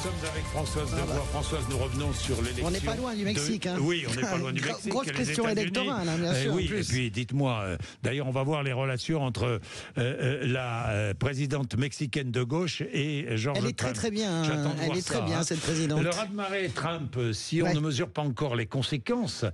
sommes avec Françoise Devois. Françoise, nous revenons sur l'élection. On n'est pas loin du Mexique. Oui, on n'est pas loin du Mexique. Grosse question électorale, bien sûr. Oui, et puis dites-moi, d'ailleurs, on va voir les relations entre la présidente mexicaine de gauche et George Trump. Elle est très très bien. Elle est très bien, cette présidente. Le raz-de-marée Trump, si on ne mesure pas encore les conséquences,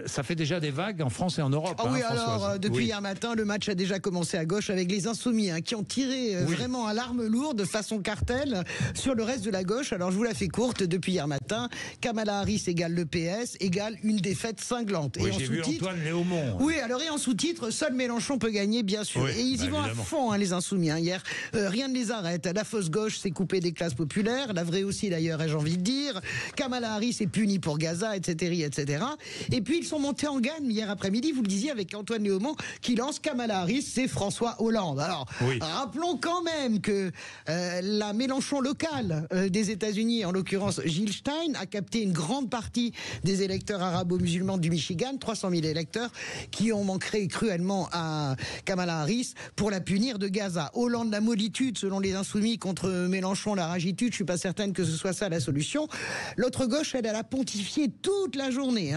ça fait déjà des vagues en France et en Europe. Oui, alors, depuis hier matin, le match a déjà commencé à gauche avec les Insoumis qui ont tiré vraiment à l'arme lourde façon cartel sur le reste de la gauche. Alors je vous la fais courte, depuis hier matin, Kamala Harris égale le PS égale une défaite cinglante. Oui, et j'ai vu Antoine Léaumont. Oui, alors et en sous-titre, seul Mélenchon peut gagner, bien sûr. Oui, et ils y vont évidemment à fond, les Insoumis. Hier, rien ne les arrête. La fausse gauche s'est coupée des classes populaires, la vraie aussi d'ailleurs, ai-je envie de dire. Kamala Harris est punie pour Gaza, etc., etc. Et puis ils sont montés en gamme hier après-midi, vous le disiez, avec Antoine Léaumont qui lance Kamala Harris, c'est François Hollande. Alors, rappelons quand même que la Mélenchon locale des États-Unis, en l'occurrence Jill Stein, a capté une grande partie des électeurs arabo-musulmans du Michigan, 300 000 électeurs, qui ont manqué cruellement à Kamala Harris pour la punir de Gaza. Hollande, la mollitude, selon les Insoumis, contre Mélenchon, la ragitude, je suis pas certaine que ce soit ça la solution. L'autre gauche, elle a pontifié toute la journée,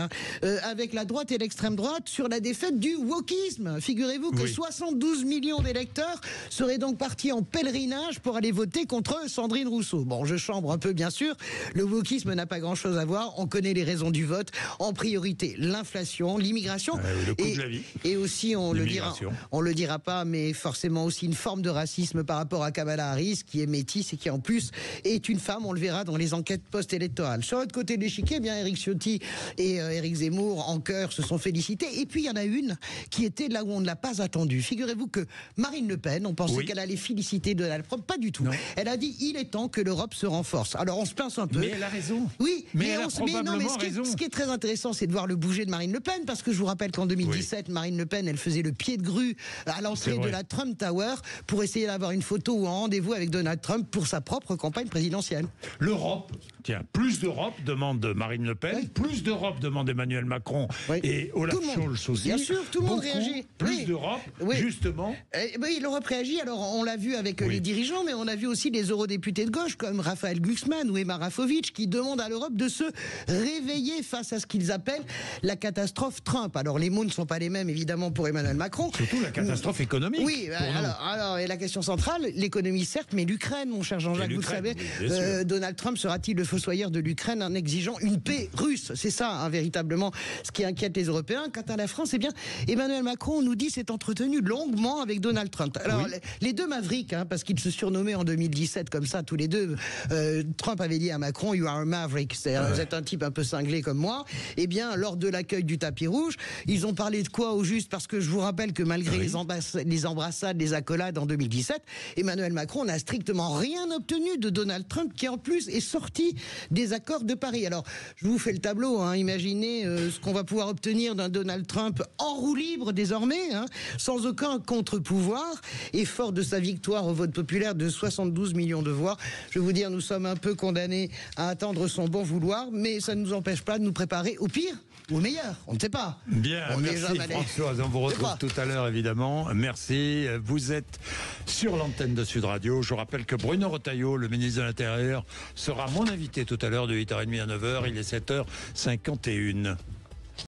avec la droite et l'extrême droite, sur la défaite du wokisme. Figurez-vous que 72 millions d'électeurs seraient donc partis en pèlerinage pour aller voter contre Sandrine Rousseau. Bon, je chambre un peu, bien sûr. Le wokisme n'a pas grand-chose à voir. On connaît les raisons du vote. En priorité, l'inflation, l'immigration. Le coût de la vie. Et aussi, on le dira pas, mais forcément aussi une forme de racisme par rapport à Kamala Harris, qui est métisse et qui, en plus, est une femme. On le verra dans les enquêtes post-électorales. Sur l'autre côté de l'échiquier, Éric Ciotti et Éric Zemmour, en chœur, se sont félicités. Et puis, il y en a une qui était là où on ne l'a pas attendue. Figurez-vous que Marine Le Pen, on pensait qu'elle allait féliciter Donald Trump. Pas du tout. Non. Elle a dit, il est temps que l'Europe se renforce. Alors, on se pince un peu. Mais elle a raison. Oui, mais elle a probablement raison. Ce qui est très intéressant, c'est de voir le bouger de Marine Le Pen, parce que je vous rappelle qu'en 2017, Marine Le Pen, elle faisait le pied de grue à l'entrée de la Trump Tower pour essayer d'avoir une photo ou un rendez-vous avec Donald Trump pour sa propre campagne présidentielle. L'Europe, tiens, plus d'Europe demande Marine Le Pen, plus d'Europe demande Emmanuel Macron et Olaf Scholz aussi. Bien sûr, tout le monde réagit. Plus d'Europe, justement. Oui, l'Europe réagit. Alors, on l'a vu avec les dirigeants, mais on a vu aussi des eurodéputés de gauche comme Raphaël Glucksmann ou Emma Rafovitch qui demandent à l'Europe de se réveiller face à ce qu'ils appellent la catastrophe Trump. Alors, les mots ne sont pas les mêmes, évidemment, pour Emmanuel Macron. Surtout la catastrophe économique. Oui, alors, et la question centrale, l'économie certes, mais l'Ukraine, mon cher Jean-Jacques, vous le savez, Donald Trump sera-t-il le fossoyeur de l'Ukraine en exigeant une paix russe? C'est ça, véritablement, ce qui inquiète les Européens. Quant à la France, eh bien, Emmanuel Macron, on nous dit, s'est entretenu longuement avec Donald Trump. Alors, les deux mavericks, parce qu'ils se surnommaient en 2017 comme ça, tous les deux, Trump avait dit à Macron, you are a maverick, c'est-à-dire, vous êtes un type un peu cinglé comme moi. Eh bien, lors de l'accueil du tapis rouge, ils ont parlé de quoi au juste? Parce que je vous rappelle que malgré les embrassades, les accolades en 2017, Emmanuel Macron n'a strictement rien obtenu de Donald Trump, qui en plus est sorti des accords de Paris. Alors, je vous fais le tableau, imaginez ce qu'on va pouvoir obtenir d'un Donald Trump en roue libre désormais, sans aucun contre-pouvoir, et fort de sa victoire au vote populaire de 72 millions de voix. Je vais vous dire, nous sommes un peu condamnés à attendre son bon vouloir, mais ça ne nous empêche pas de nous préparer au pire ou au meilleur, on ne sait pas. Bien, merci Françoise, on vous retrouve tout à l'heure évidemment. Merci, vous êtes sur l'antenne de Sud Radio. Je rappelle que Bruno Retailleau, le ministre de l'Intérieur, sera mon invité tout à l'heure de 8h30 à 9h, il est 7h51.